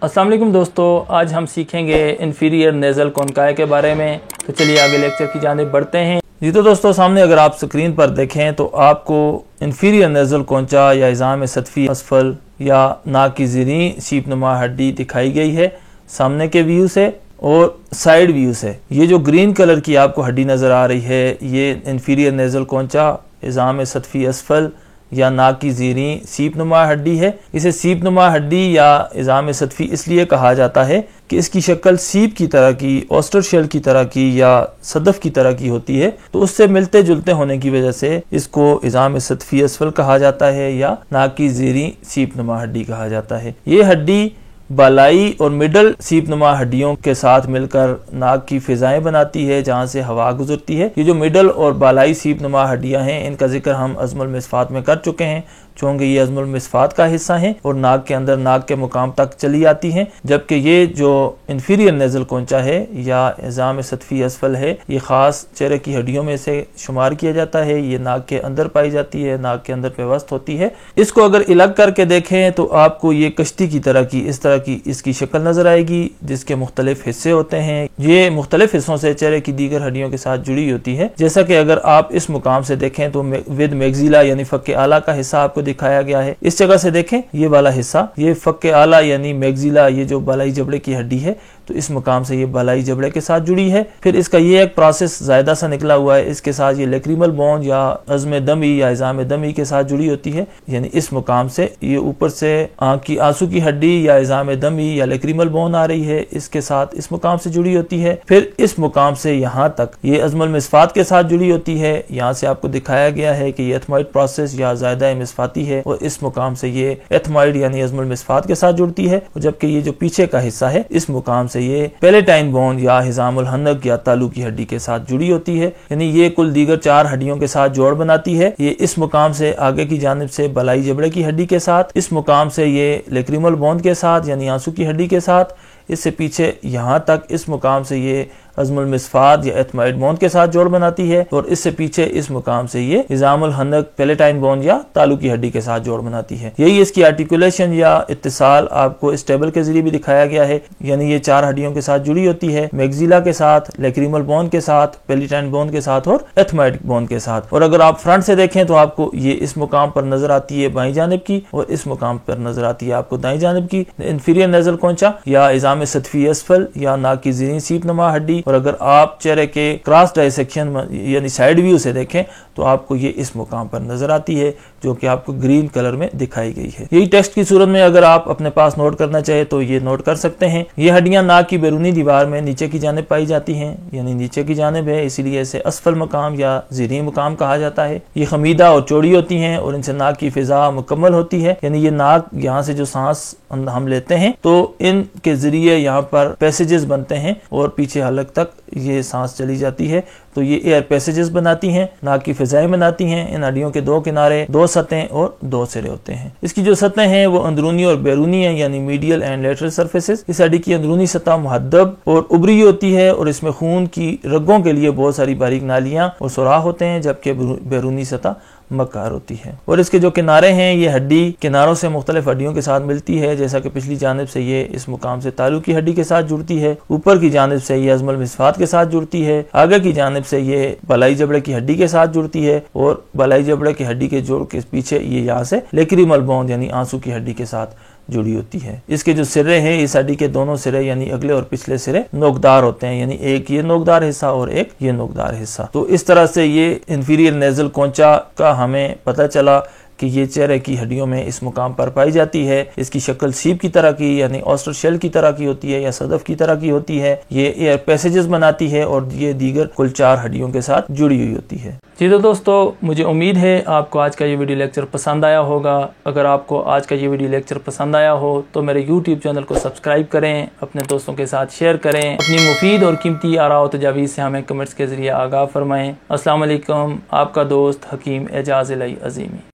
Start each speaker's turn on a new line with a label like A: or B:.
A: अस्सलाम वालेकुम दोस्तों, आज हम सीखेंगे इन्फीरियर नेज़ल कॉन्काई के बारे में। तो चलिए आगे लेक्चर की जानिब बढ़ते हैं। जी तो दोस्तों, सामने अगर आप स्क्रीन पर देखें तो आपको इन्फीरियर नेज़ल कॉन्चा या इज़ाम सतफ़ी असफल या नाक की ज़ीरी सीपनुमा हड्डी दिखाई गई है सामने के व्यू से और साइड व्यू से। ये जो ग्रीन कलर की आपको हड्डी नज़र आ रही है, ये इन्फीरियर नेज़ल कॉन्चा इज़ाम सतफ़ी असफल या नाक की ज़ीरी सीपनुमा हड्डी है। इसे सीपनुमा हड्डी या इज़ाम सतफ़ी इसलिए कहा जाता है कि इसकी शक्ल सीप की तरह की, ऑस्टर शेल की तरह की या सदफ की तरह की होती है, तो उससे मिलते जुलते होने की वजह से इसको इज़ाम सतफ़ी असफल कहा जाता है या नाक की ज़ीरी सीपनुमा हड्डी कहा जाता है। ये हड्डी बालाई और मिडल सीपनुमा हड्डियों के साथ मिलकर नाक की फिजाएं बनाती है जहां से हवा गुजरती है। ये जो मिडल और बालाई सीपनुमा हड्डियां हैं, इनका जिक्र हम अज़मुल मिसफ़ात में कर चुके हैं, चूँकि ये अज़मुल मिसफ़ात का हिस्सा है और नाक के अंदर नाक के मुकाम तक चली आती हैं। जबकि ये जो इन्फीरियर नेज़ल कॉन्चा है या इज़ाम सतफ़ी असफल है, ये ख़ास चेहरे की हड्डियों में से शुमार किया जाता है। ये नाक के अंदर पाई जाती है, नाक के अंदर पेवस्त होती है। इसको अगर अलग करके देखें तो आपको ये कश्ती की तरह की इस तरह की इसकी शक्ल नजर आएगी, जिसके मुख्तलिफ हिस्से होते हैं। ये मुख्तलिफ हिस्सों से चेहरे की दीगर हड्डियों के साथ जुड़ी होती है। जैसा कि अगर आप इस मुकाम से देखें तो विद मैग्जिला यानी फक्के आला का हिस्सा आपको दिखाया गया है। इस जगह से देखें, ये वाला हिस्सा, ये फक्के आला यानी मैग्जिला, ये जो बालाई जबड़े की हड्डी है, तो इस मुकाम से ये बालाई जबड़े के साथ जुड़ी है। फिर इसका ये एक प्रोसेस ज़ायदा सा निकला हुआ है, इसके साथ ये लेक्रिमल बोन या अज़्म दमी या इज़ाम दमी के साथ जुड़ी होती है। यानी इस मुकाम से ये ऊपर से आंख की आंसू की हड्डी या इज़ाम दमी या लेक्रिमल बोन आ रही है, इसके साथ इस मुकाम से जुड़ी होती है। फिर इस मुकाम से यहाँ तक ये अज़मुल मिसफ़ात के साथ जुड़ी होती है। यहाँ से आपको दिखाया गया है कि ये एथमॉइड प्रोसेस या ज़ायदा मिसफ़ाती है और इस मुकाम से ये एथमॉइड यानी अज़मुल मिसफ़ात के साथ जुड़ती है। जबकि ये जो पीछे का हिस्सा है, इस मुकाम से ये पैलेटाइन बोन या हिज़ामुल हनक या तालू की हड्डी के साथ जुड़ी होती है। यानी ये कुल दीगर 4 हड्डियों के साथ जोड़ बनाती है। ये इस मुकाम से आगे की जानिब से बलाई जबड़े की हड्डी के साथ, इस मुकाम से ये लेक्रिमल बोन के साथ यानी आंसू की हड्डी के साथ, इससे पीछे यहाँ तक इस मुकाम से ये अज़मुल मिसफ़ात या एथमॉइड बोन के साथ जोड़ बनाती है और इससे पीछे इस मुकाम से ये इज़ामुल हनक पैलेटाइन बोन या तालू की हड्डी के साथ जोड़ बनाती है। यही इसकी आर्टिकुलेशन या इत्तिसाल आपको इस टेबल के जरिए भी दिखाया गया है। यानी ये 4 हड्डियों के साथ जुड़ी होती है, मैग्जिला के साथ, लेक्रिमल बोन के साथ, पैलेटाइन बोन के साथ और एथमॉइड बोन के साथ। और अगर आप फ्रंट से देखें तो आपको ये इस मुकाम पर नजर आती है बाई जानिब की और इस मुकाम पर नजर आती है आपको दाई जानिब की इन्फीरियर नेज़ल कॉन्चा या इज़ाम सतफ़ी असफल या नाक की ज़ीरी सीपनुमा हड्डी। और अगर आप चेहरे के क्रॉस डाइसेक्शन यानी साइड व्यू से देखें तो आपको ये इस मुकाम पर नजर आती है, जो कि आपको ग्रीन कलर में दिखाई गई है। यही टेक्स्ट की सूरत में अगर आप अपने पास नोट करना चाहे तो ये नोट कर सकते हैं। ये हड्डियां नाक की बैरूनी दीवार में नीचे की जानिब पाई जाती हैं, यानी नीचे की जानिब है, इसीलिए इसे असफल मकाम या ज़ीरी मुकाम कहा जाता है। ये खमीदा और चौड़ी होती हैं और इनसे नाक की फिजा मुकम्मल होती है। यानी ये नाक, यहाँ से जो सांस हम लेते हैं तो इनके जरिए यहाँ पर पैसेजेस बनते हैं और पीछे हलक तक ये सांस चली जाती है, तो ये एयर पैसेजेस बनाती हैं, नाक की फिजाएं बनाती हैं। इन हड्डियों के 2 किनारे, 2 सतहें और 2 सिरे होते हैं। इसकी जो सतहें हैं वो अंदरूनी और बैरूनी है, यानी मीडियल एंड लेटरल सर्फेसेस। इस हड्डी की अंदरूनी सतह मुहद्दब और उभरी होती है और इसमें खून की रगों के लिए बहुत सारी बारीक नालियां और सुराख होते हैं, जबकि बैरूनी सतह मक्कार होती है। और इसके जो किनारे हैं, ये हड्डी किनारों से मुख्तलिफ हड्डियों के साथ मिलती है। जैसा कि पिछली जानिब से ये इस मुकाम से तालू की हड्डी के साथ जुड़ती है, ऊपर की जानिब से ये अज़मुल मिसफ़ात के साथ जुड़ती है, आगे की जानिब से ये बलाई जबड़े की हड्डी के साथ जुड़ती है और बलाई जबड़े की हड्डी के जोड़ के पीछे ये यहाँ से लेक्रिमल बोन यानी आंसू की हड्डी के साथ जुड़ी होती है। इसके जो सिरे हैं, इस हड्डी के दोनों सिरे यानी अगले और पिछले सिरे नोकदार होते हैं, यानी एक ये नोकदार हिस्सा और एक ये नोकदार हिस्सा। तो इस तरह से ये इन्फीरियर नेज़ल कॉन्चा का हमें पता चला कि ये चेहरे की हड्डियों में इस मुकाम पर पाई जाती है। इसकी शक्ल सीप की तरह की यानी ऑस्टर शेल की तरह की होती है या सदफ की तरह की होती है। ये एयर पैसेजेस बनाती है और ये दीगर कुल 4 हड्डियों के साथ जुड़ी हुई होती है। जी तो दोस्तों, मुझे उम्मीद है आपको आज का ये वीडियो लेक्चर पसंद आया होगा। अगर आपको आज का ये वीडियो लेक्चर पसंद आया हो तो मेरे YouTube चैनल को सब्सक्राइब करें, अपने दोस्तों के साथ शेयर करें, अपनी मुफीद और कीमती आरा और तजावीज़ से हमें कमेंट्स के जरिए आगाह फरमाएं। अस्सलाम वालेकुम, आपका दोस्त हकीम एजाज़ अली अज़ीमी।